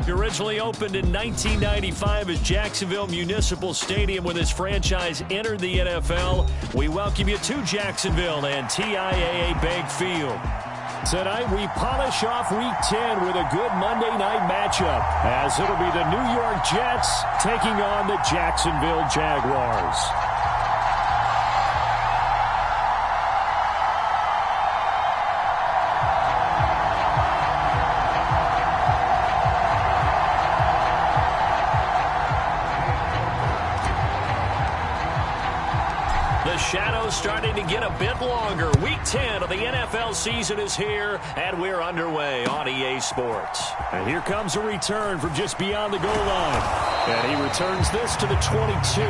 He originally opened in 1995 as Jacksonville Municipal Stadium when his franchise entered the NFL. We welcome you to Jacksonville and TIAA Bank Field. Tonight, we polish off Week 10 with a good Monday night matchup, as it'll be the New York Jets taking on the Jacksonville Jaguars. The shadow's starting to get a bit longer. Week 10 of the NFL season is here, and we're underway on EA Sports. And here comes a return from just beyond the goal line. And he returns this to the 22.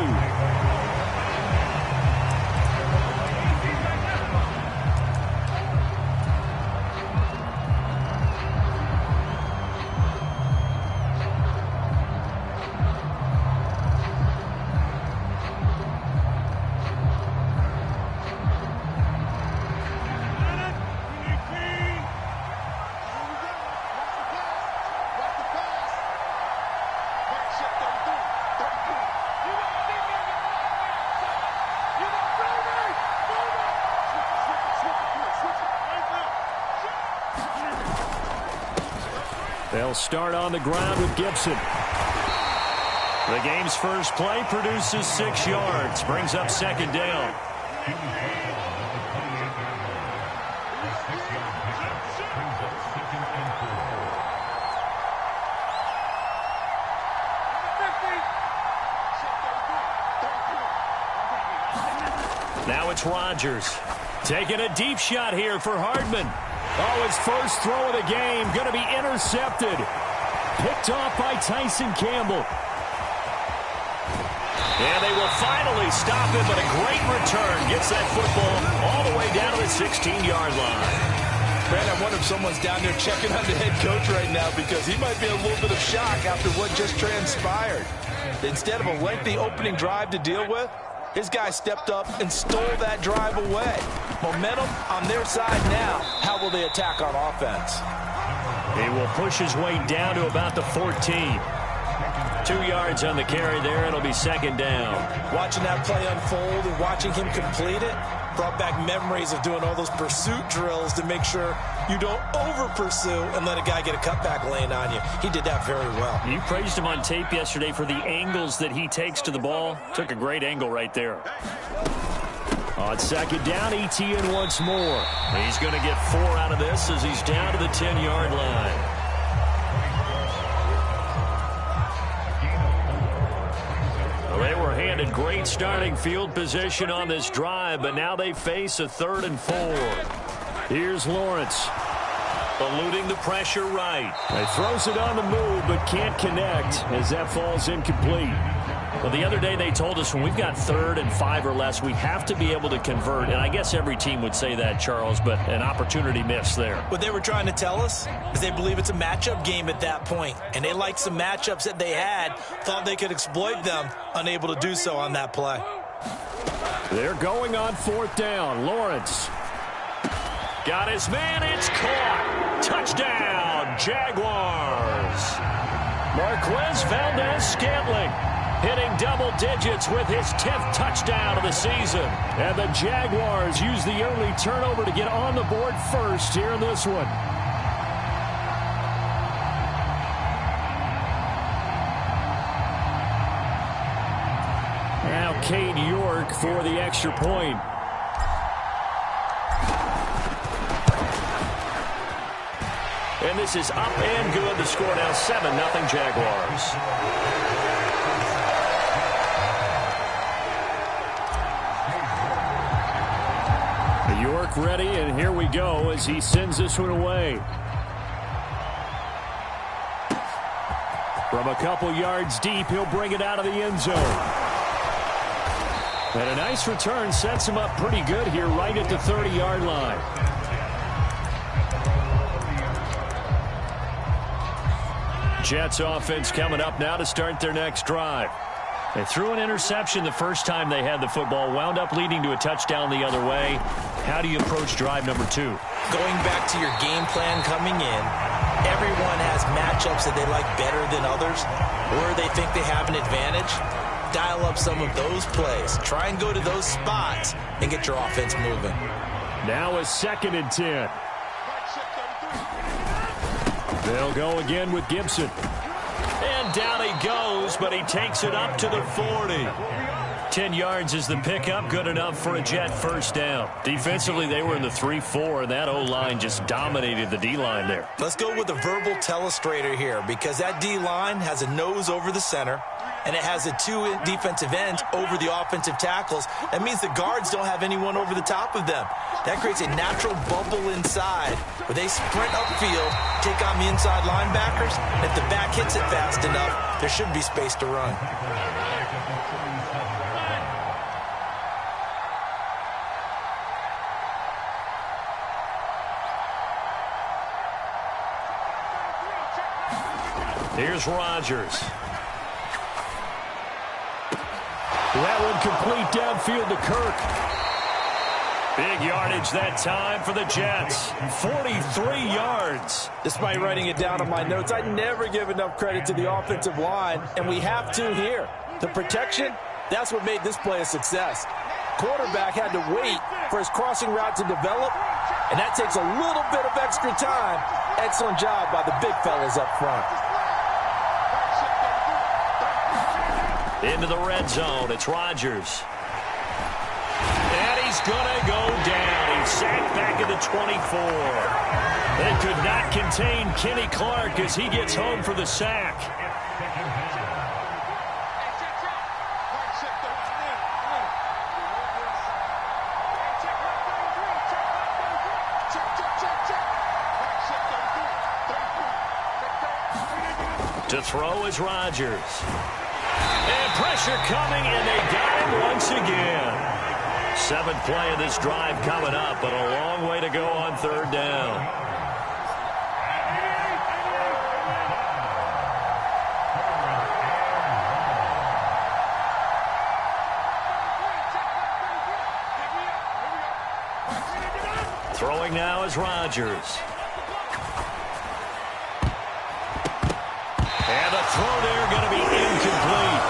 They'll start on the ground with Gibson. The game's first play produces 6 yards, brings up second down. Now it's Rodgers. Taking a deep shot here for Hardman. Oh, his first throw of the game, going to be intercepted. Picked off by Tyson Campbell. And they will finally stop him, but a great return. Gets that football all the way down to the 16-yard line. Man, I wonder if someone's down there checking on the head coach right now, because he might be in a little bit of shock after what just transpired. Instead of a lengthy opening drive to deal with, his guy stepped up and stole that drive away. Momentum on their side now. How will they attack on offense? He will push his way down to about the 14. 2 yards on the carry there. It'll be second down. Watching that play unfold and watching him complete it brought back memories of doing all those pursuit drills to make sure you don't over-pursue and let a guy get a cutback lane on you. He did that very well. You praised him on tape yesterday for the angles that he takes to the ball. Took a great angle right there. On second down, ETN once more. He's going to get 4 out of this as he's down to the 10-yard line. Well, they were handed great starting field position on this drive, but now they face a 3rd and 4. Here's Lawrence. Eluding the pressure right. He throws it on the move, but can't connect as that falls incomplete. Well, the other day they told us when we've got 3rd and 5 or less, we have to be able to convert. And I guess every team would say that, Charles, but an opportunity missed there. What they were trying to tell us is they believe it's a matchup game at that point. And they liked some matchups that they had, thought they could exploit them, unable to do so on that play. They're going on 4th down. Lawrence. Got his man. It's caught. Touchdown, Jaguars. Marquez Valdez-Scantling hitting double digits with his 10th touchdown of the season. And the Jaguars use the early turnover to get on the board first here in this one. Now Cade York for the extra point. And this is up and good. The score now 7-0 Jaguars. York ready, and here we go as he sends this one away. From a couple yards deep, he'll bring it out of the end zone. And a nice return sets him up pretty good here right at the 30-yard line. Jets offense coming up now to start their next drive. They threw an interception the first time they had the football, wound up leading to a touchdown the other way. How do you approach drive number 2? Going back to your game plan coming in, everyone has matchups that they like better than others, or they think they have an advantage. Dial up some of those plays. Try and go to those spots and get your offense moving. Now a 2nd and 10. They'll go again with Gibson. And down he goes, but he takes it up to the 40. 10 yards is the pickup, good enough for a Jet first down. Defensively, they were in the 3-4, and that O-line just dominated the D-line there. Let's go with a verbal telestrator here, because that D-line has a nose over the center, and it has the 2 defensive ends over the offensive tackles. That means the guards don't have anyone over the top of them. That creates a natural bubble inside where they sprint upfield, take on the inside linebackers. And if the back hits it fast enough, there should be space to run. Here's Rodgers. That one complete downfield to Kirk. Big yardage that time for the Jets. 43 yards. Despite writing it down on my notes, I never give enough credit to the offensive line, and we have to here. The protection, that's what made this play a success. Quarterback had to wait for his crossing route to develop, and that takes a little bit of extra time. Excellent job by the big fellas up front. Into the red zone, it's Rodgers. And he's going to go down. He's sacked back at the 24. They could not contain Kenny Clark as he gets home for the sack. To throw is Rodgers. And pressure coming, and they got him once again. 7th play of this drive coming up, but a long way to go on 3rd down. Throwing now is Rodgers. And the throw there going to be incomplete.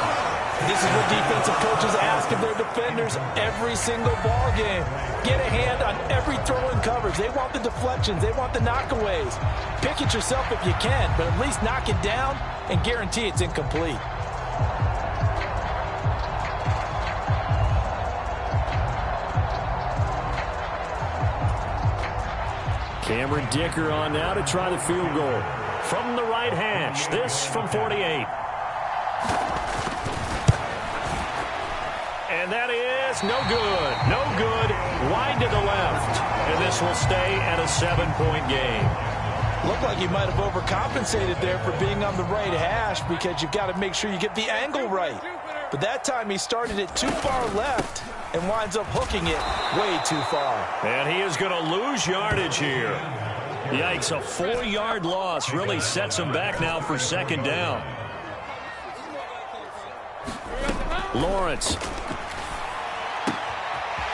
This is what defensive coaches ask of their defenders every single ball game. Get a hand on every throw in coverage. They want the deflections. They want the knockaways. Pick it yourself if you can, but at least knock it down and guarantee it's incomplete. Cameron Dicker on now to try the field goal. From the right hash, this from 48. And that is no good. No good. Wide to the left. And this will stay at a 7-point game. Looked like he might have overcompensated there for being on the right hash because you've got to make sure you get the angle right. But that time he started it too far left and winds up hooking it way too far. And he is going to lose yardage here. Yikes, a 4-yard loss really sets him back now for 2nd down. Lawrence.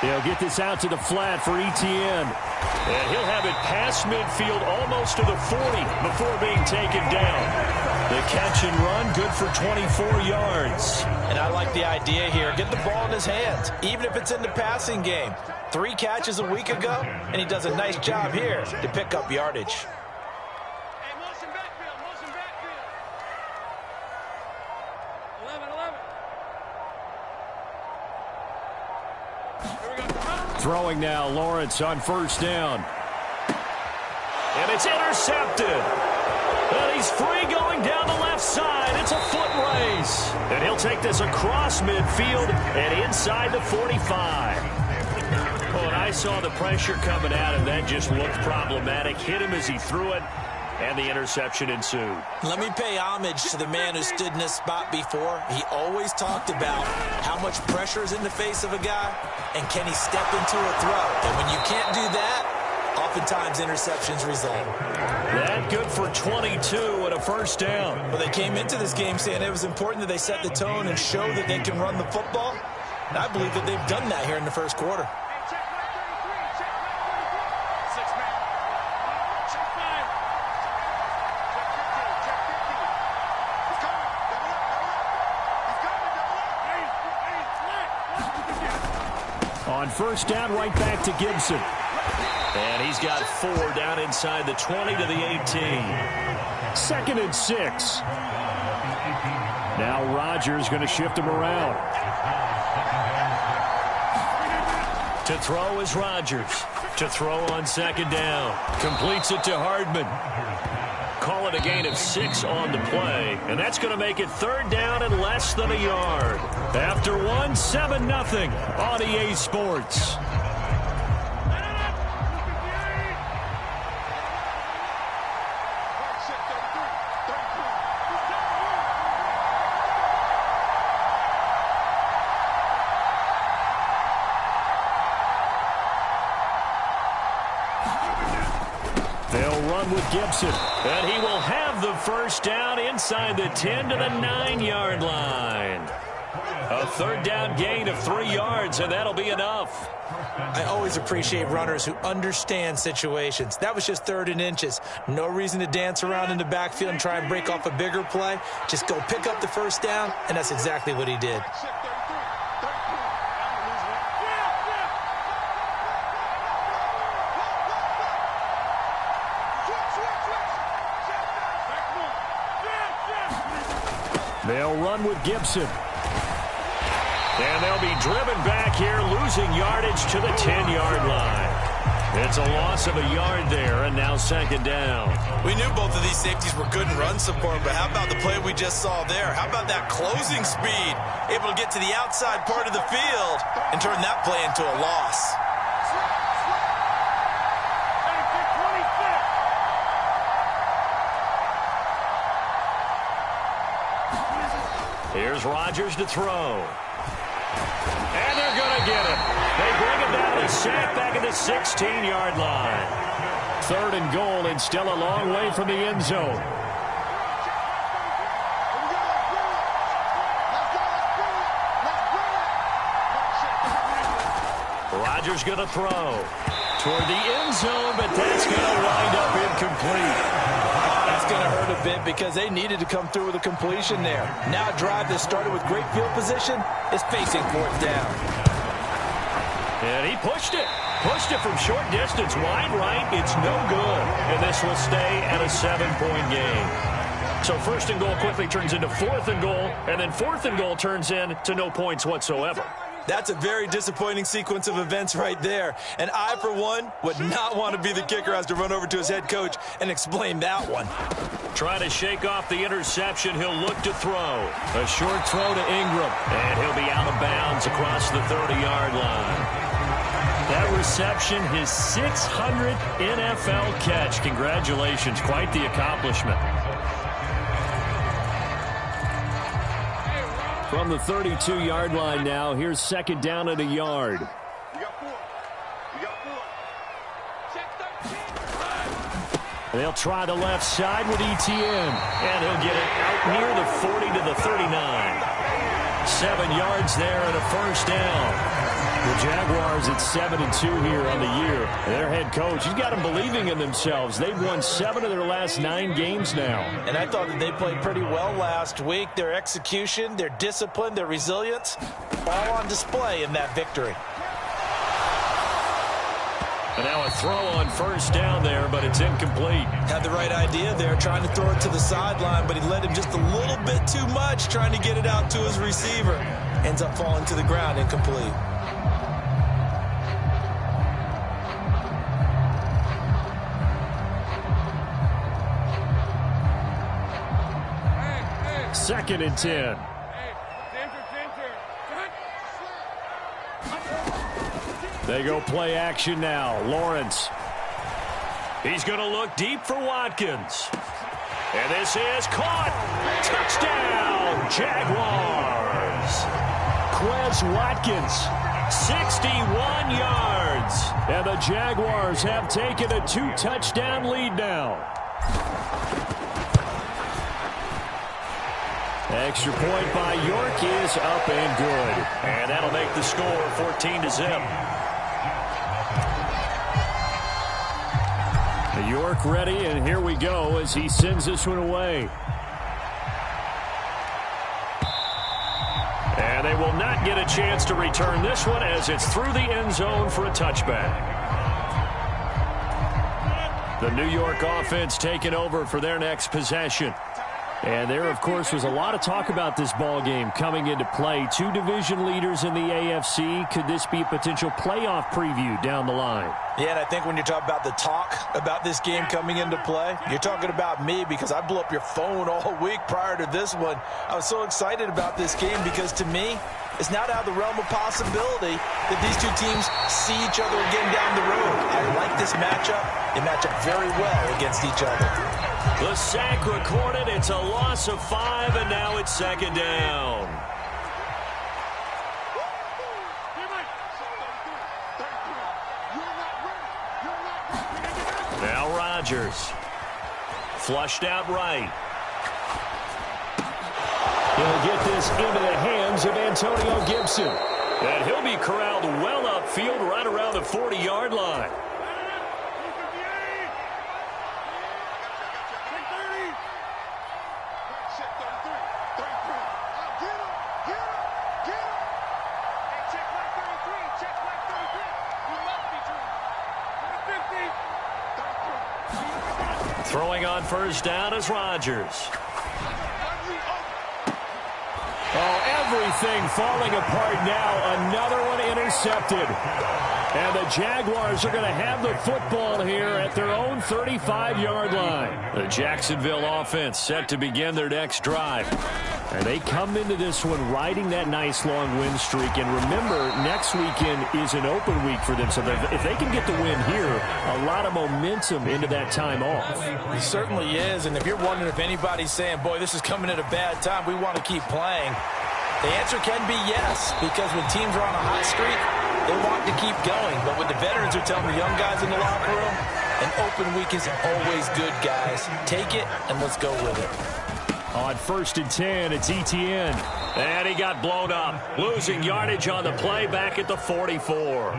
He'll get this out to the flat for Etienne. And he'll have it past midfield almost to the 40 before being taken down. The catch and run, good for 24 yards. And I like the idea here. Get the ball in his hands, even if it's in the passing game. 3 catches a week ago, and he does a nice job here to pick up yardage. Throwing now, Lawrence on 1st down. And it's intercepted. And he's free going down the left side. It's a foot race. And he'll take this across midfield and inside the 45. Oh, and I saw the pressure coming at him. That just looked problematic. Hit him as he threw it, and the interception ensued. Let me pay homage to the man who stood in this spot before. He always talked about how much pressure is in the face of a guy, and can he step into a throw. And when you can't do that, oftentimes interceptions result. That good for 22 and a 1st down. Well, they came into this game saying it was important that they set the tone and show that they can run the football. And I believe that they've done that here in the 1st quarter. On first down, right back to Gibson. And he's got 4 down inside the 20 to the 18. 2nd and 6. Now Rodgers going to shift him around. To throw is Rodgers. To throw on 2nd down. Completes it to Hardman. Call it a gain of 6 on the play. And that's going to make it 3rd down and less than a yard. After 1, 7-0 on EA Sports. They'll run with Gibson, and he will have the first down inside the 10 to the 9-yard line. A 3rd down gain of 3 yards, and that'll be enough. I always appreciate runners who understand situations. That was just 3rd and inches. No reason to dance around in the backfield and try and break off a bigger play. Just go pick up the first down, and that's exactly what he did. They'll run with Gibson. And they'll be driven back here, losing yardage to the 10-yard line. It's a loss of a yard there, and now 2nd down. We knew both of these safeties were good in run support, but how about the play we just saw there? How about that closing speed? Able to get to the outside part of the field and turn that play into a loss. Here's Rodgers to throw. And they're going to get him. They bring him down to sack back at the 16-yard line. 3rd and goal, and still a long way from the end zone. Rodgers going to throw toward the end zone, but that's going to wind up incomplete. That's going to hurt a bit because they needed to come through with a completion there. Now a drive that started with great field position is facing 4th down. And he pushed it. Pushed it from short distance, wide right. It's no good. And this will stay at a 7-point game. So 1st and goal quickly turns into 4th and goal, and then 4th and goal turns into no points whatsoever. That's a very disappointing sequence of events right there. And I, for one, would not want to be the kicker who has to run over to his head coach and explain that one. Trying to shake off the interception, he'll look to throw. A short throw to Ingram, and he'll be out of bounds across the 30-yard line. That reception, his 600th NFL catch. Congratulations, quite the accomplishment. From the 32-yard line now, here's 2nd down at a yard. They'll try the left side with Etienne, and he'll get it out near the 40 to the 39. 7 yards there and a first down. The Jaguars at 7-2 here on the year. Their head coach, he's got them believing in themselves. They've won 7 of their last 9 games now. And I thought that they played pretty well last week. Their execution, their discipline, their resilience, all on display in that victory. And now a throw on first down there, but it's incomplete. Had the right idea there, trying to throw it to the sideline, but he led him just a little bit too much, trying to get it out to his receiver. Ends up falling to the ground, incomplete. Second and 10. They go play action now. Lawrence. He's going to look deep for Watkins. And this is caught. Touchdown, Jaguars. Quez Watkins, 61 yards. And the Jaguars have taken a 2-touchdown lead now. Extra point by York is up and good. And that'll make the score 14-0. York ready, and here we go as he sends this one away. And And they will not get a chance to return this one as it's through the end zone for a touchback. The New York offense taking over for their next possession. And there, of course, was a lot of talk about this ball game coming into play. Two division leaders in the AFC. Could this be a potential playoff preview down the line? Yeah, and I think when you talk about the talk about this game coming into play, you're talking about me because I blew up your phone all week prior to this one. I was so excited about this game because, to me, it's not out of the realm of possibility that these two teams see each other again down the road. I like this matchup. They match up very well against each other. The sack recorded. It's a loss of 5, and now it's second down. Now Rodgers. Flushed out right. He'll get this into the hands of Antonio Gibson. And he'll be corralled well upfield right around the 40-yard line. Throwing on first down is Rodgers. Oh, everything falling apart now. Another one intercepted. And the Jaguars are going to have the football here at their own 35-yard line. The Jacksonville offense set to begin their next drive. And they come into this one riding that nice long win streak. And remember, next weekend is an open week for them. So if they can get the win here, a lot of momentum into that time off. It certainly is. And if you're wondering if anybody's saying, boy, this is coming at a bad time, we want to keep playing, the answer can be yes. Because when teams are on a hot streak, they want to keep going. But what the veterans are telling the young guys in the locker room, an open week is always good, guys. Take it and let's go with it. On 1st and 10, it's Etienne. And he got blown up. Losing yardage on the play back at the 44.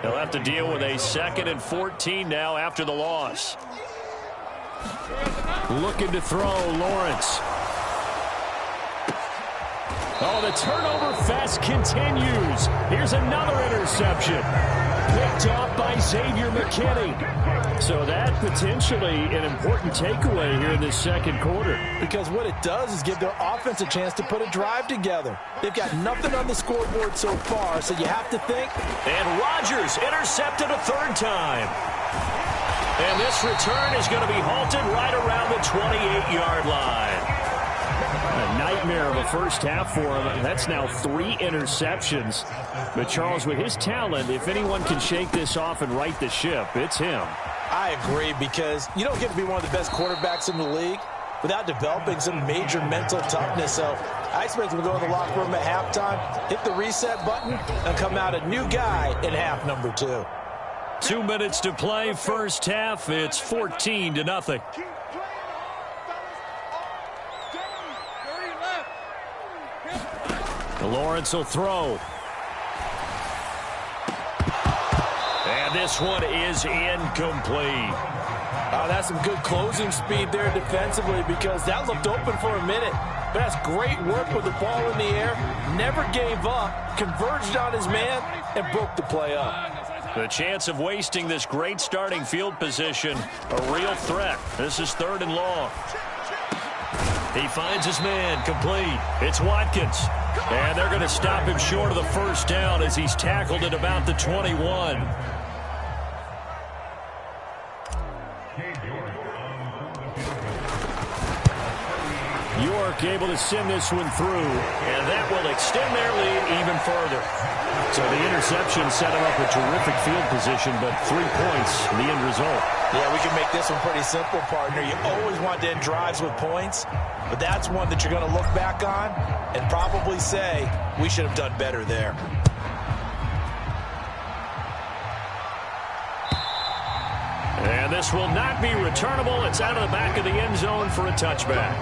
He'll have to deal with a 2nd and 14 now after the loss. Looking to throw, Lawrence. Oh, the turnover fest continues. Here's another interception. Picked off by Xavier McKinney. So that potentially an important takeaway here in this second quarter. Because what it does is give their offense a chance to put a drive together. They've got nothing on the scoreboard so far, so you have to think. And Rodgers intercepted a 3rd time. And this return is going to be halted right around the 28-yard line. A nightmare of a first half for him. That's now 3 interceptions. But Charles, with his talent, if anyone can shake this off and right the ship, it's him. I agree, because you don't get to be one of the best quarterbacks in the league without developing some major mental toughness. So I expect him to go in the locker room at halftime, hit the reset button, and come out a new guy in half number 2. 2 minutes to play, first half. It's 14-0. Lawrence will throw. And this one is incomplete. That's some good closing speed there defensively, because that looked open for a minute. But that's great work with the ball in the air. Never gave up, converged on his man, and broke the play up. The chance of wasting this great starting field position, a real threat. This is 3rd and long. He finds his man, complete. It's Watkins. And they're going to stop him short of the first down as he's tackled at about the 21. York able to send this one through, and that will extend their lead even further. So the interception set him up a terrific field position, but 3 points, the end result. Yeah, we can make this one pretty simple, partner. You always want to end drives with points, but that's one that you're going to look back on and probably say, we should have done better there. And this will not be returnable. It's out of the back of the end zone for a touchback.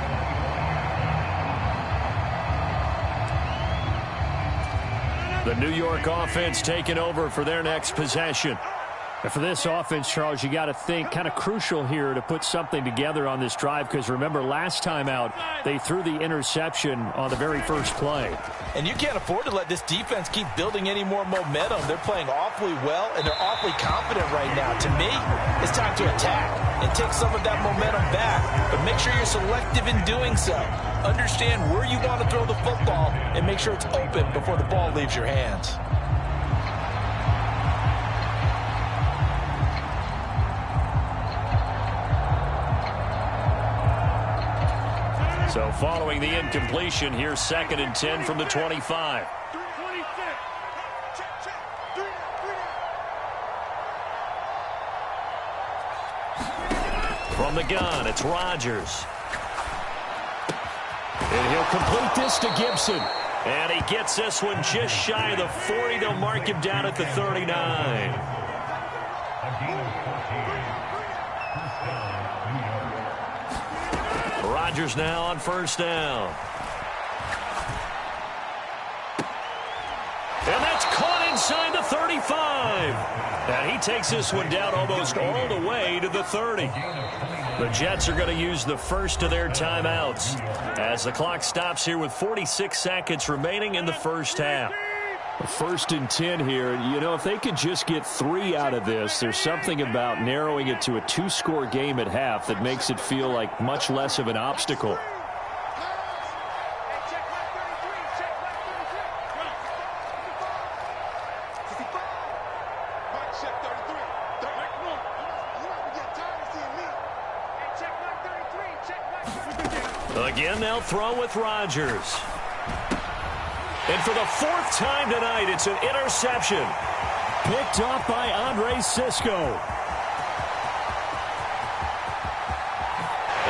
The New York offense taking over for their next possession. And for this offense, Charles, you got to think kind of crucial here to put something together on this drive, because remember last time out they threw the interception on the very first play. And you can't afford to let this defense keep building any more momentum. They're playing awfully well, and they're awfully confident right now. To me, it's time to attack and take some of that momentum back, but make sure you're selective in doing so. Understand where you want to throw the football and make sure it's open before the ball leaves your hands. So following the incompletion, here's 2nd and 10 from the 25. From the gun, it's Rodgers. And he'll complete this to Gibson. And he gets this one just shy of the 40. They'll mark him down at the 39. Rodgers now on 1st down. And that's caught inside the 35. And he takes this one down almost all the way to the 30. The Jets are going to use the first of their timeouts as the clock stops here with 46 seconds remaining in the first half. 1st and 10 here. You know, if they could just get 3 out of this, there's something about narrowing it to a 2-score game at half that makes it feel like much less of an obstacle. Again, they'll throw with Rodgers. And for the 4th time tonight, it's an interception. Picked off by Andre Sisco.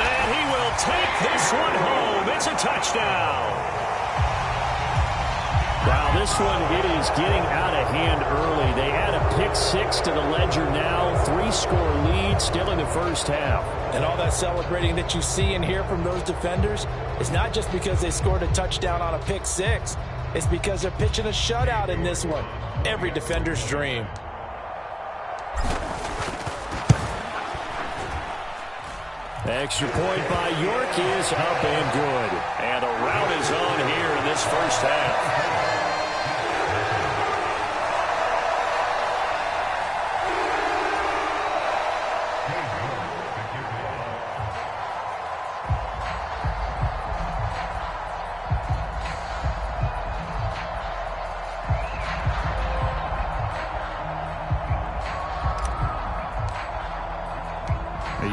And he will take this one home. It's a touchdown. Wow, this one, it is getting out of hand early. They add a pick 6 to the ledger now. 3-score lead still in the first half. And all that celebrating that you see and hear from those defenders is not just because they scored a touchdown on a pick 6. It's because they're pitching a shutout in this one. Every defender's dream. Extra point by York is up and good. And a rout is on here in this first half.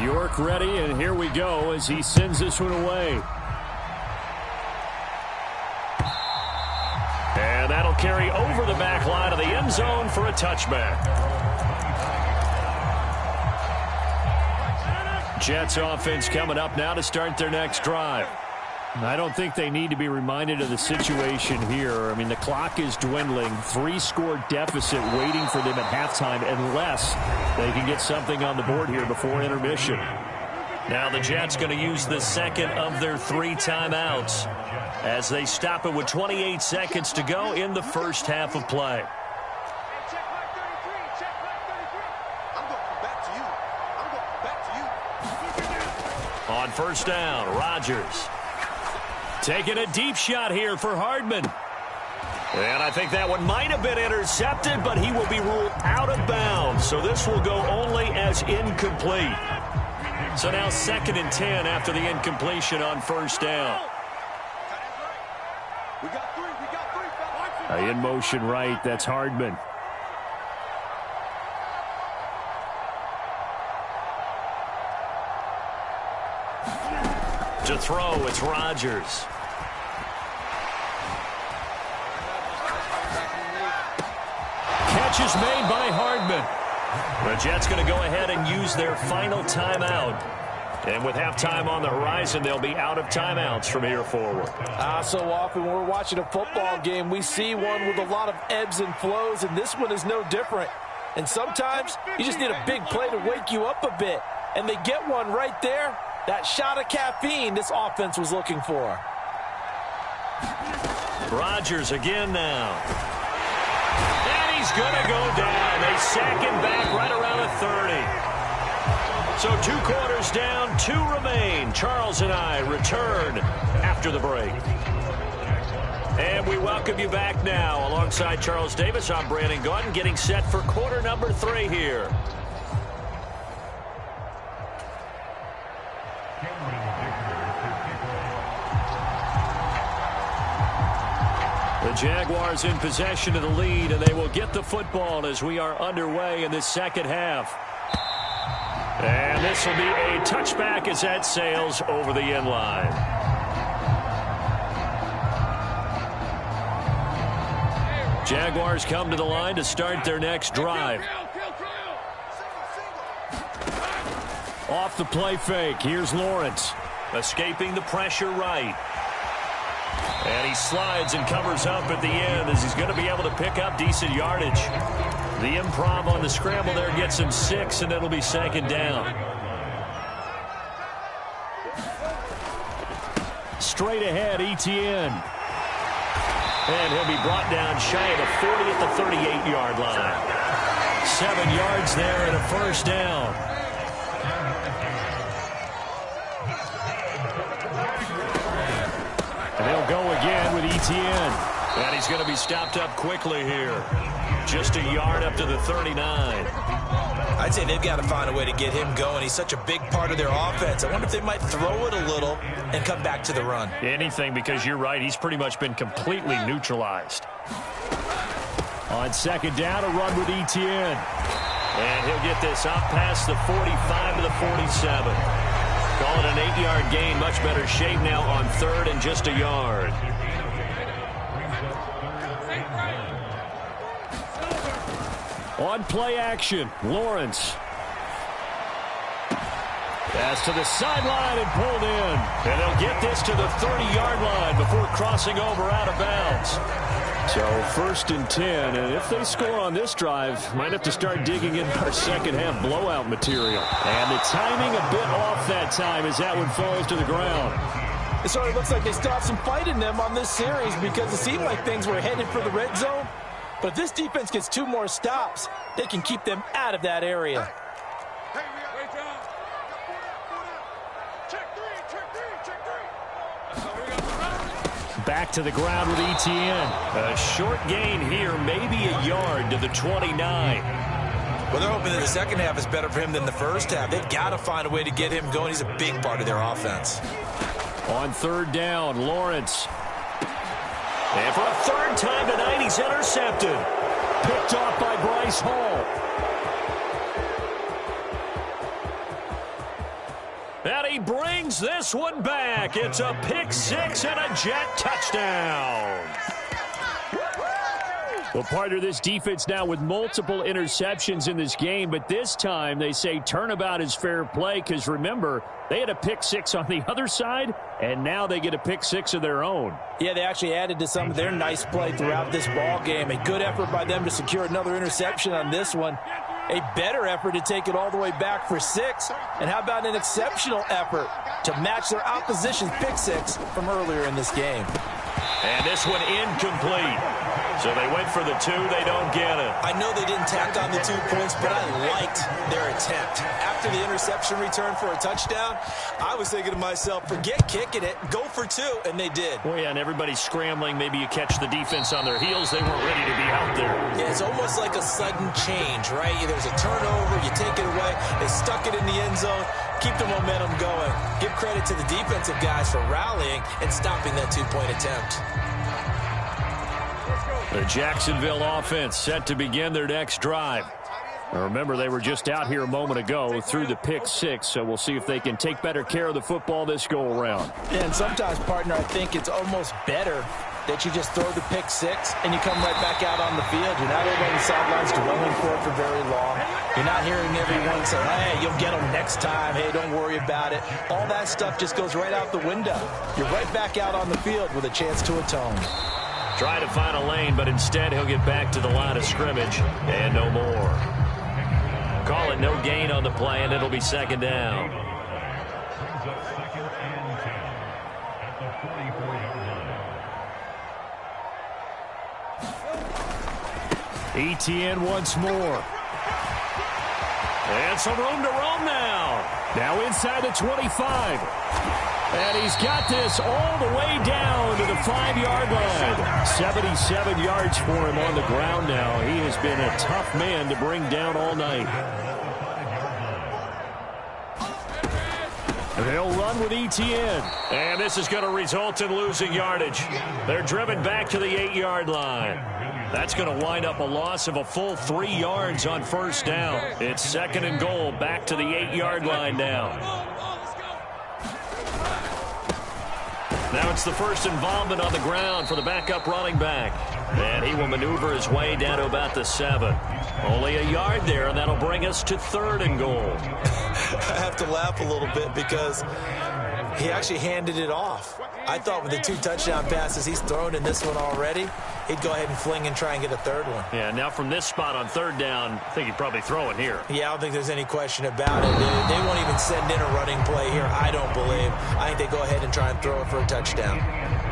York ready, and here we go as he sends this one away. And that'll carry over the back line of the end zone for a touchback. Jets offense coming up now to start their next drive. I don't think they need to be reminded of the situation here. I mean, the clock is dwindling. 3-score deficit waiting for them at halftime unless they can get something on the board here before intermission. Now the Jets going to use the 2nd of their 3 timeouts as they stop it with 28 seconds to go in the first half of play. On 1st down, Rodgers. Taking a deep shot here for Hardman. And I think that one might have been intercepted, but he will be ruled out of bounds. So this will go only as incomplete. So now 2nd and 10 after the incompletion on 1st down. In motion right, that's Hardman. To throw, it's Rodgers. Catch is made by Hardman. The Jets going to go ahead and use their final timeout. And with halftime on the horizon, they'll be out of timeouts from here forward. So often when we're watching a football game, we see one with a lot of ebbs and flows, and this one is no different. And sometimes you just need a big play to wake you up a bit. And they get one right there. That shot of caffeine this offense was looking for. Rodgers again now. And he's going to go down. They sack him back right around the 30. So 2 quarters down, 2 remain. Charles and I return after the break. And we welcome you back now. Alongside Charles Davis, I'm Brandon Gaudin, getting set for quarter number 3 here. The Jaguars in possession of the lead, and they will get the football as we are underway in this second half. And this will be a touchback as that sails over the end line. Jaguars come to the line to start their next drive. Off the play fake, here's Lawrence. Escaping the pressure right. And he slides and covers up at the end as he's going to be able to pick up decent yardage. The improv on the scramble there gets him 6, and it'll be second down. Straight ahead, Etienne. And he'll be brought down shy of the 40 at the 38-yard line. 7 yards there and a first down. And they'll go again with Etienne. And he's going to be stopped up quickly here. Just a yard up to the 39. I'd say they've got to find a way to get him going. He's such a big part of their offense. I wonder if they might throw it a little and come back to the run. Anything, because you're right. He's pretty much been completely neutralized. On second down, a run with Etienne. And he'll get this up past the 45 to the 47. Call it an 8-yard gain. Much better shape now on third and just a yard. On play action, Lawrence. Pass to the sideline and pulled in. And they'll get this to the 30-yard line before crossing over out of bounds. So 1st and 10, and if they score on this drive, might have to start digging in our second half blowout material. And the timing a bit off that time as that one falls to the ground. It sort of looks like they still have some fight in them on this series because it seemed like things were headed for the red zone. But if this defense gets 2 more stops, they can keep them out of that area. Back to the ground with Etienne. A short gain here, maybe a yard to the 29. Well, they're hoping that the second half is better for him than the first half. They've got to find a way to get him going. He's a big part of their offense. On third down, Lawrence. And for a third time tonight, he's intercepted. Picked off by Bryce Hall. And he brings this one back. It's a pick 6 and a Jet touchdown. Well, partner, this defense now with multiple interceptions in this game, but this time they say turnabout is fair play because, remember, they had a pick 6 on the other side, and now they get a pick 6 of their own. Yeah, they actually added to some of their nice play throughout this ball game. A good effort by them to secure another interception on this one. A better effort to take it all the way back for 6. And how about an exceptional effort to match their opposition's pick 6 from earlier in this game. And this one incomplete. So they went for the 2. They don't get it. I know they didn't tack on the 2 points, but I liked their attempt. After the interception return for a touchdown, I was thinking to myself, forget kicking it, go for 2, and they did. Well, yeah, and everybody's scrambling. Maybe you catch the defense on their heels. They weren't ready to be out there. Yeah, it's almost like a sudden change, right? There's a turnover, you take it away, they stuck it in the end zone. Keep the momentum going. Give credit to the defensive guys for rallying and stopping that 2-point attempt. The Jacksonville offense set to begin their next drive. Now remember, they were just out here a moment ago through the pick 6, so we'll see if they can take better care of the football this go-around. Yeah, and sometimes, partner, I think it's almost better that you just throw the pick 6 and you come right back out on the field. You're not over on the sidelines dwelling for it for very long. You're not hearing everyone say, hey, you'll get them next time. Hey, don't worry about it. All that stuff just goes right out the window. You're right back out on the field with a chance to atone. Try to find a lane, but instead he'll get back to the line of scrimmage and no more. Call it no gain on the play, and it'll be second down. Etienne once more. And some room to roam now. Now inside the 25. And he's got this all the way down to the 5-yard line. 77 yards for him on the ground now. He has been a tough man to bring down all night. They'll run with ETN. And this is going to result in losing yardage. They're driven back to the 8-yard line. That's going to wind up a loss of a full 3 yards on first down. It's 2nd and goal, back to the 8-yard line now. Now it's the first involvement on the ground for the backup running back. And he will maneuver his way down to about the 7. Only a yard there, and that'll bring us to 3rd and goal. I have to laugh a little bit because he actually handed it off. I thought with the 2 touchdown passes he's thrown in this one already, he'd go ahead and fling and try and get a 3rd one. Yeah, now from this spot on 3rd down, I think he'd probably throw it here. Yeah, I don't think there's any question about it. They won't even send in a running play here, I don't believe. I think they go ahead and try and throw it for a touchdown.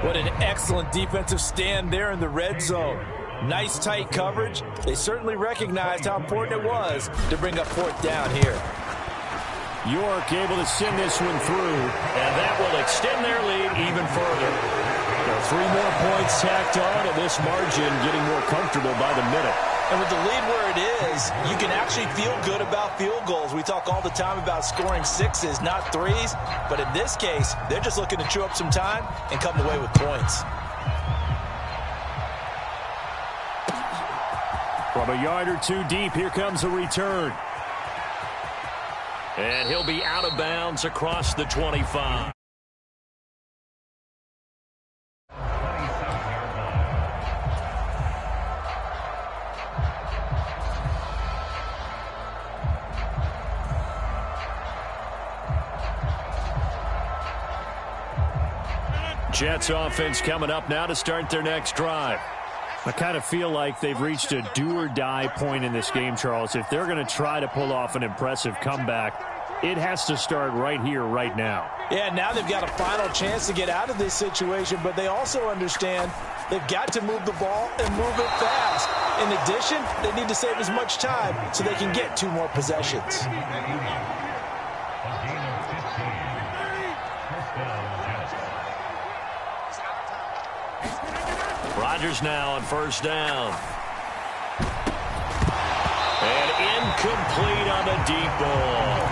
What an excellent defensive stand there in the red zone. Nice tight coverage. They certainly recognized how important it was to bring up 4th down here. York able to send this one through. And that will extend their lead even further. There are 3 more points tacked on, and this margin getting more comfortable by the minute. And with the lead where it is, you can actually feel good about field goals. We talk all the time about scoring 6s, not 3s. But in this case, they're just looking to chew up some time and come away with points. From a yard or 2 deep, here comes a return. And he'll be out of bounds across the 25. Jets offense coming up now to start their next drive. I kind of feel like they've reached a do-or-die point in this game, Charles. If they're going to try to pull off an impressive comeback, it has to start right here, right now. Yeah, now they've got a final chance to get out of this situation, but they also understand they've got to move the ball and move it fast. In addition, they need to save as much time so they can get 2 more possessions. Rodgers now on first down. And incomplete on the deep ball.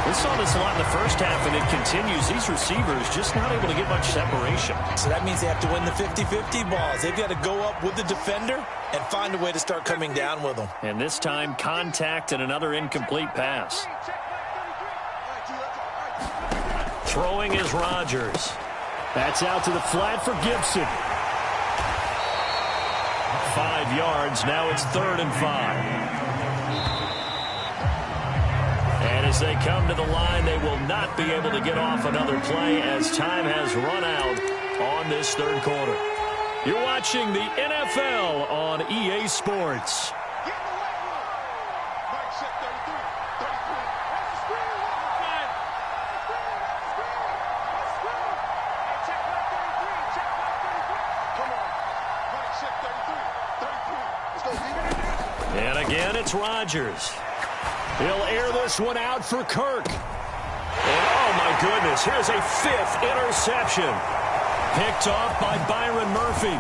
We saw this a lot in the first half, and it continues. These receivers just not able to get much separation. So that means they have to win the 50-50 balls. They've got to go up with the defender and find a way to start coming down with them. And this time, contact and another incomplete pass. Throwing is Rodgers. That's out to the flat for Gibson. 5 yards. Now it's 3rd and 5. And as they come to the line, they will not be able to get off another play as time has run out on this 3rd quarter. You're watching the NFL on EA Sports. And again, it's Rodgers. He'll air this one out for Kirk. And oh my goodness, here's a 5th interception. Picked off by Byron Murphy.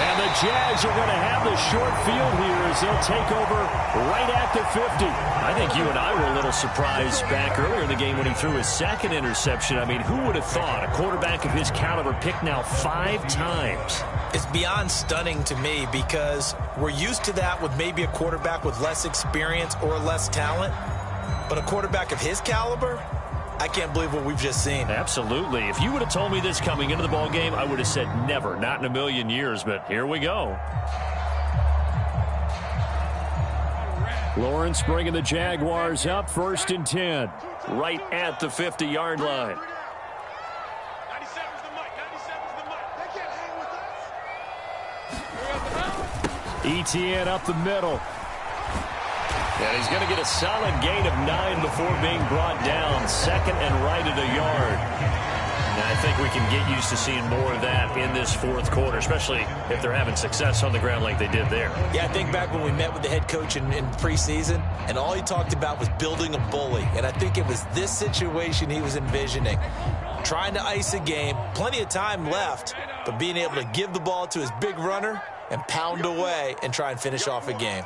And the Jags are going to have the short field here as they'll take over right at the 50. I think you and I were a little surprised back earlier in the game when he threw his 2nd interception. I mean, who would have thought a quarterback of his caliber picked now 5 times? It's beyond stunning to me because we're used to that with maybe a quarterback with less experience or less talent. But a quarterback of his caliber, I can't believe what we've just seen. Absolutely. If you would have told me this coming into the ball game, I would have said never, not in a million years. But here we go. Lawrence bringing the Jaguars up, 1st and 10. Right at the 50-yard line. ETN up the middle. And he's going to get a solid gain of 9 before being brought down. 2nd and right at a yard. And I think we can get used to seeing more of that in this fourth quarter, especially if they're having success on the ground like they did there. Yeah, I think back when we met with the head coach in preseason, and all he talked about was building a bully. And I think it was this situation he was envisioning. Trying to ice a game, plenty of time left, but being able to give the ball to his big runner and pound away and try and finish off a game.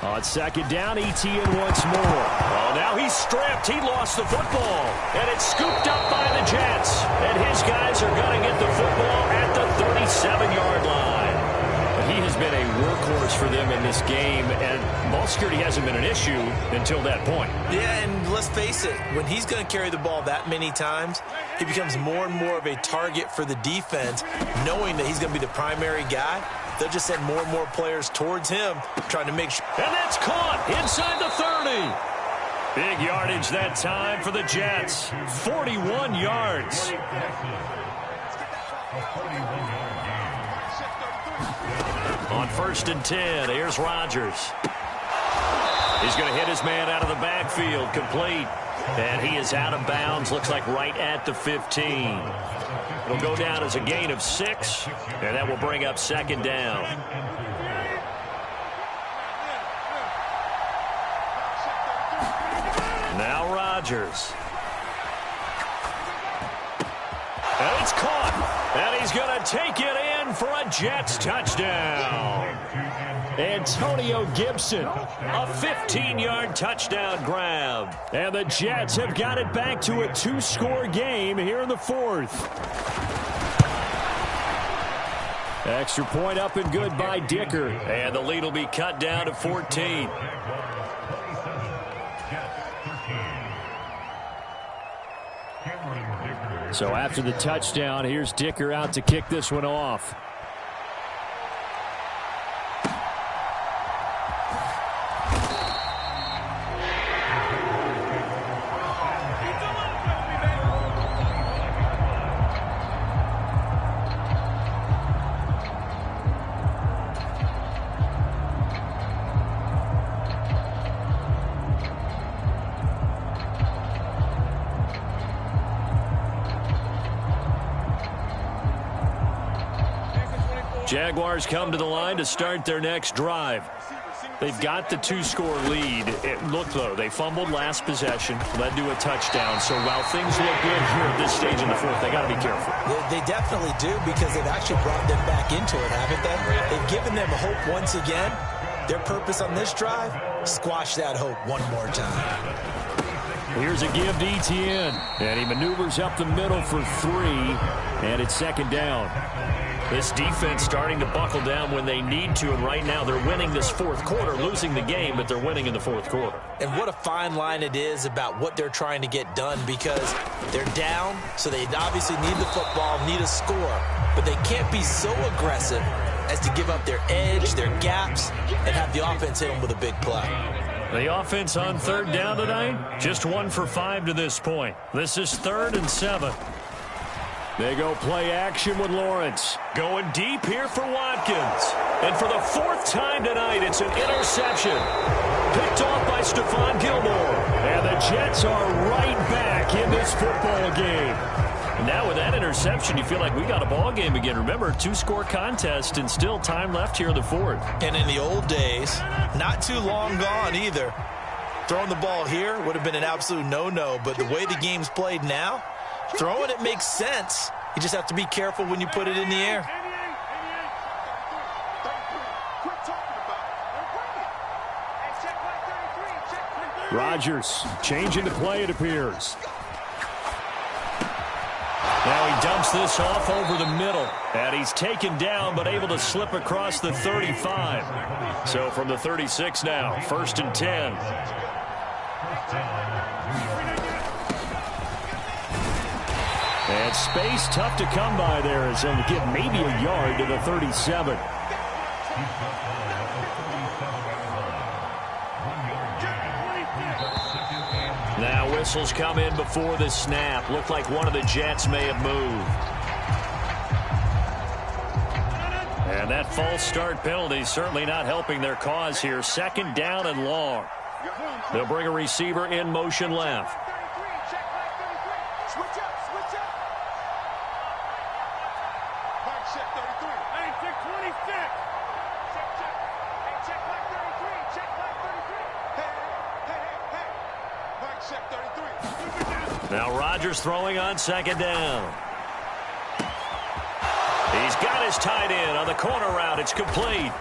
On second down, Etienne once more. Well, now he's stripped. He lost the football. And it's scooped up by the Jets. And his guys are going to get the football at the 37-yard line. He has been a workhorse for them in this game, and ball security hasn't been an issue until that point. Yeah, and let's face it, when he's going to carry the ball that many times, he becomes more and more of a target for the defense, knowing that he's going to be the primary guy. They'll just send more and more players towards him, trying to make sure. And that's caught inside the 30. Big yardage that time for the Jets. 41 yards. On 1st and 10, here's Rodgers. He's going to hit his man out of the backfield, complete. And he is out of bounds, looks like right at the 15. It'll go down as a gain of 6, and that will bring up second down. Now Rodgers. And it's caught. And he's going to take it in for a Jets touchdown. Antonio Gibson. A 15-yard touchdown grab. And the Jets have got it back to a 2-score game here in the fourth. Extra point up and good by Dicker. And the lead will be cut down to 14. So after the touchdown, here's Dicker out to kick this one off. Jaguars come to the line to start their next drive. They've got the 2-score lead. It looked low. They fumbled last possession, led to a touchdown. So while things look good here at this stage in the fourth, they got to be careful. They definitely do, because they've actually brought them back into it, haven't they? They've given them hope once again. Their purpose on this drive, squash that hope one more time. Here's a give to Etienne. And he maneuvers up the middle for 3. And it's second down. This defense starting to buckle down when they need to, and right now they're winning this fourth quarter, losing the game, but they're winning in the fourth quarter. And what a fine line it is about what they're trying to get done, because they're down, so they obviously need the football, need a score, but they can't be so aggressive as to give up their edge, their gaps, and have the offense hit them with a big play. The offense on third down tonight, just 1 for 5 to this point. This is 3rd and 7. They go play action with Lawrence. Going deep here for Watkins. And for the 4th time tonight, it's an interception. Picked off by Stephon Gilmore. And the Jets are right back in this football game. And now with that interception, you feel like we got a ball game again. Remember, 2-score contest and still time left here in the fourth. And in the old days, not too long gone either, throwing the ball here would have been an absolute no-no. But the way the game's played now, throwing it makes sense. You just have to be careful when you put it in the air. Rodgers changing the play, it appears. Now he dumps this off over the middle. And he's taken down but able to slip across the 35. So from the 36 now, 1st and 10. And space tough to come by there as he'll get maybe a yard to the 37. Now whistles come in before the snap. Looked like one of the Jets may have moved. And that false start penalty certainly not helping their cause here. 2nd down and long. They'll bring a receiver in motion left. Now Rodgers throwing on second down. He's got his tight end on the corner route. It's complete.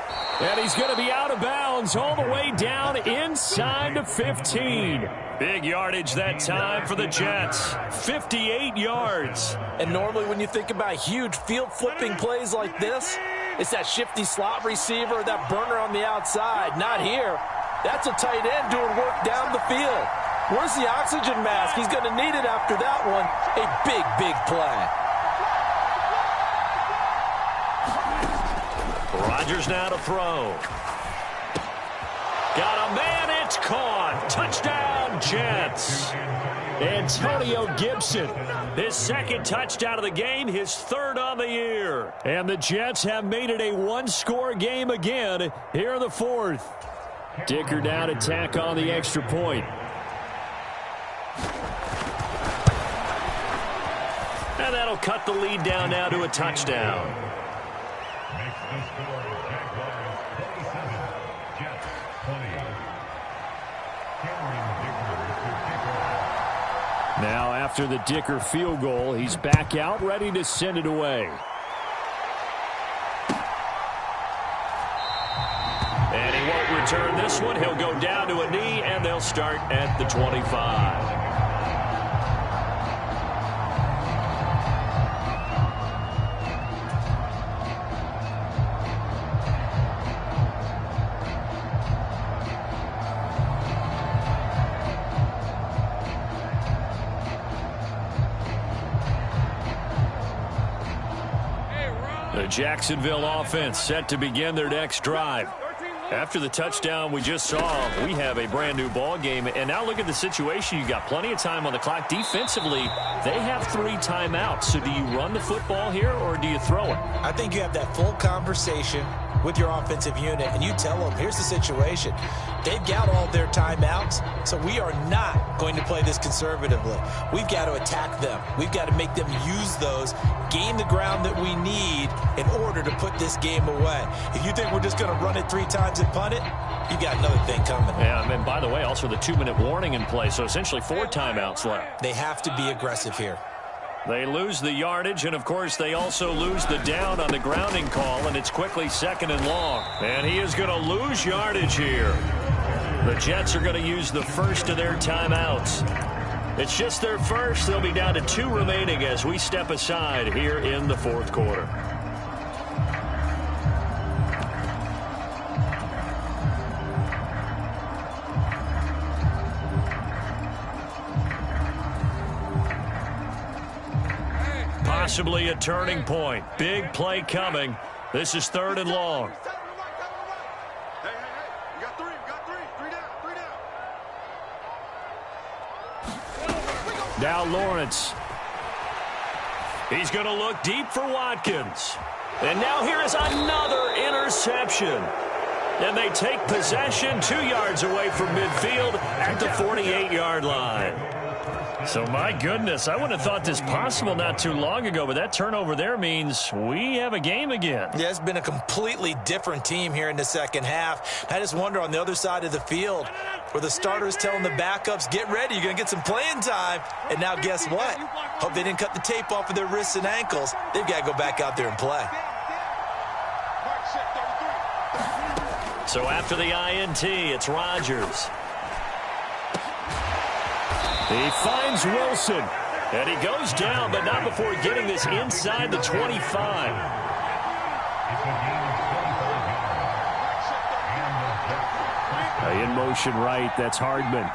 And he's going to be out of bounds all the way down inside the 15. Big yardage that time for the Jets. 58 yards. And normally when you think about huge field-flipping plays like this, it's that shifty slot receiver, that burner on the outside. Not here. That's a tight end doing work down the field. Where's the oxygen mask? He's going to need it after that one. A big, big play. Rodgers now to throw. Got a man, it's caught. Touchdown, Jets. Antonio Gibson. His second touchdown of the game, his third on the year. And the Jets have made it a one-score game again here in the fourth. Dicker down to tack on the extra point. And that'll cut the lead down now to a touchdown. Now after the Dicker field goal, he's back out ready to send it away. And he won't return this one. He'll go down to a knee, and they'll start at the 25. The Jacksonville offense set to begin their next drive. After the touchdown we just saw, we have a brand new ball game. And now look at the situation. You got plenty of time on the clock. Defensively, they have 3 timeouts. So do you run the football here or do you throw it? I think you have that full conversation with your offensive unit, and you tell them, here's the situation. They've got all their timeouts, so we are not going to play this conservatively. We've got to attack them. We've got to make them use those, gain the ground that we need in order to put this game away. If you think we're just going to run it 3 times and punt it, you got another thing coming. Yeah, and by the way, also the 2-minute warning in play, so essentially 4 timeouts left. They have to be aggressive here. They lose the yardage, and of course they also lose the down on the grounding call, and it's quickly 2nd and long. And he is going to lose yardage here. The Jets are going to use the first of their timeouts. It's just their first. They'll be down to 2 remaining as we step aside here in the fourth quarter. Possibly a turning point. Big play coming. This is 3rd and long. Now Lawrence. He's going to look deep for Watkins. And now here is another interception. And they take possession 2 yards away from midfield at the 48-yard line. So, my goodness, I wouldn't have thought this possible not too long ago, but that turnover there means we have a game again. Yeah, it's been a completely different team here in the second half. I just wonder on the other side of the field where the starters telling the backups, get ready, you're going to get some playing time. And now guess what? Hope they didn't cut the tape off of their wrists and ankles. They've got to go back out there and play. So after the INT, it's Rodgers. He finds Wilson, and he goes down, but not before getting this inside the 25. In motion right, that's Hardman.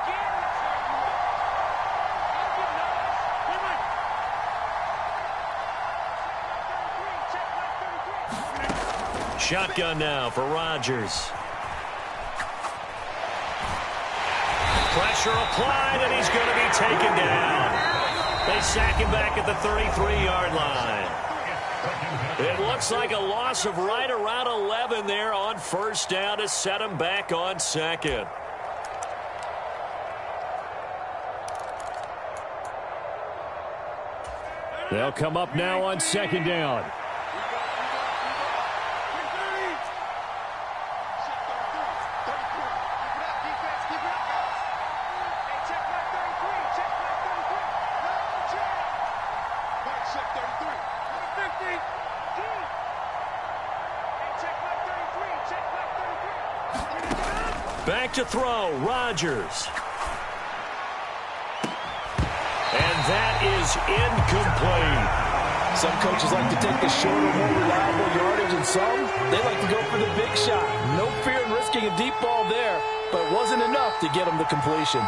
Shotgun now for Rodgers. Pressure applied, and he's going to be taken down. They sack him back at the 33-yard line. It looks like a loss of right around 11 there on first down to set him back on second. They'll come up now on second down. Back to throw, Rodgers. And that is incomplete. Some coaches like to take the shorter, more reliable yardage, and some, they like to go for the big shot. No fear in risking a deep ball there, but it wasn't enough to get them the completion.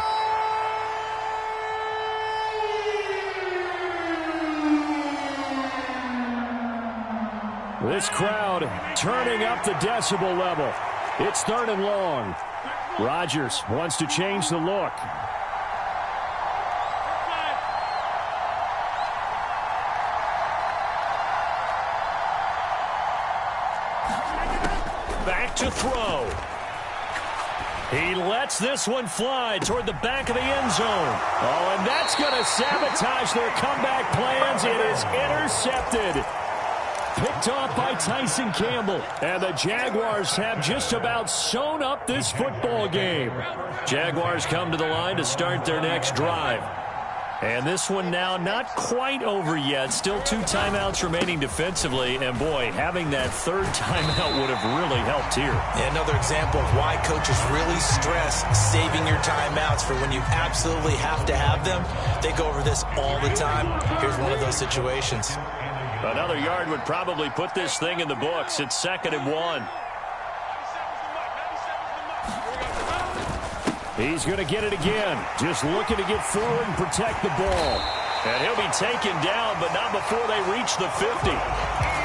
This crowd turning up the decibel level. It's 3rd and long. Rodgers wants to change the look. Back to throw. He lets this one fly toward the back of the end zone. Oh, and that's going to sabotage their comeback plans. It is intercepted. Picked off by Tyson Campbell. And the Jaguars have just about sewn up this football game. Jaguars come to the line to start their next drive. And this one now not quite over yet. Still 2 timeouts remaining defensively. And, boy, having that 3rd timeout would have really helped here. And another example of why coaches really stress saving your timeouts for when you absolutely have to have them. They go over this all the time. Here's one of those situations. Another yard would probably put this thing in the books. It's 2nd and 1. He's going to get it again. Just looking to get forward and protect the ball. And he'll be taken down, but not before they reach the 50.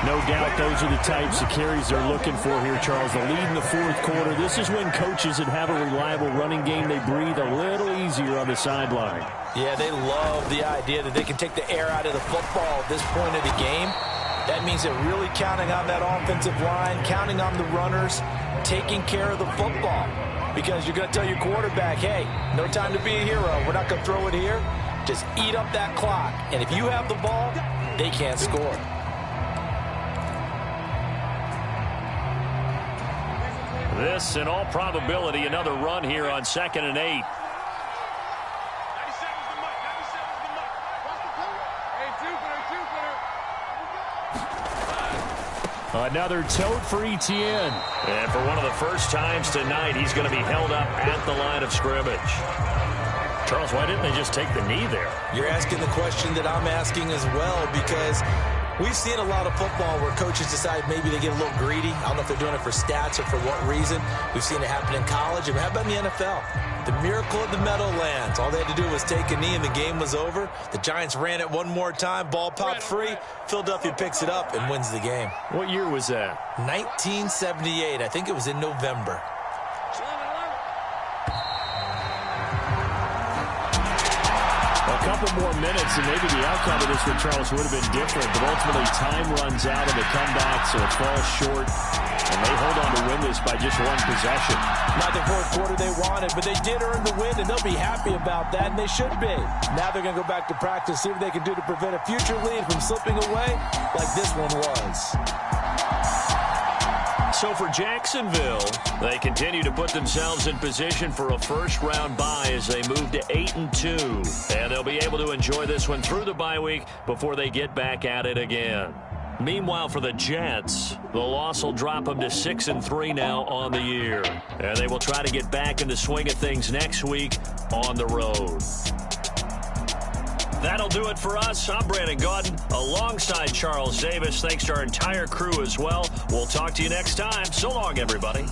No doubt those are the types of carries they're looking for here, Charles. The lead in the 4th quarter. This is when coaches that have a reliable running game, they breathe a little easier on the sideline. Yeah, they love the idea that they can take the air out of the football at this point of the game. That means they're really counting on that offensive line, counting on the runners, taking care of the football. Because you're going to tell your quarterback, hey, no time to be a hero. We're not going to throw it here. Just eat up that clock. And if you have the ball, they can't score. This, in all probability, another run here on 2nd and 8. Another tote for Etienne. And for one of the first times tonight, he's going to be held up at the line of scrimmage. Charles, why didn't they just take the knee there? You're asking the question that I'm asking as well, because we've seen a lot of football where coaches decide maybe they get a little greedy. I don't know if they're doing it for stats or for what reason. We've seen it happen in college. And how about in the NFL? The miracle of the Meadowlands. All they had to do was take a knee and the game was over. The Giants ran it one more time. Ball popped free. Philadelphia picks it up and wins the game. What year was that? 1978. I think it was in November. A couple more minutes and maybe the outcome of this one, Charles, would have been different. But ultimately, time runs out in the comeback, so it falls short. And they hold on to win this by just 1 possession. Not the 4th quarter they wanted, but they did earn the win, and they'll be happy about that, and they should be. Now they're going to go back to practice, see what they can do to prevent a future lead from slipping away like this one was. So for Jacksonville, they continue to put themselves in position for a first-round bye as they move to 8-2. And they'll be able to enjoy this one through the bye week before they get back at it again. Meanwhile, for the Jets, the loss will drop them to 6-3 now on the year. And they will try to get back in the swing of things next week on the road. That'll do it for us. I'm Brandon Gaudin alongside Charles Davis. Thanks to our entire crew as well. We'll talk to you next time. So long, everybody.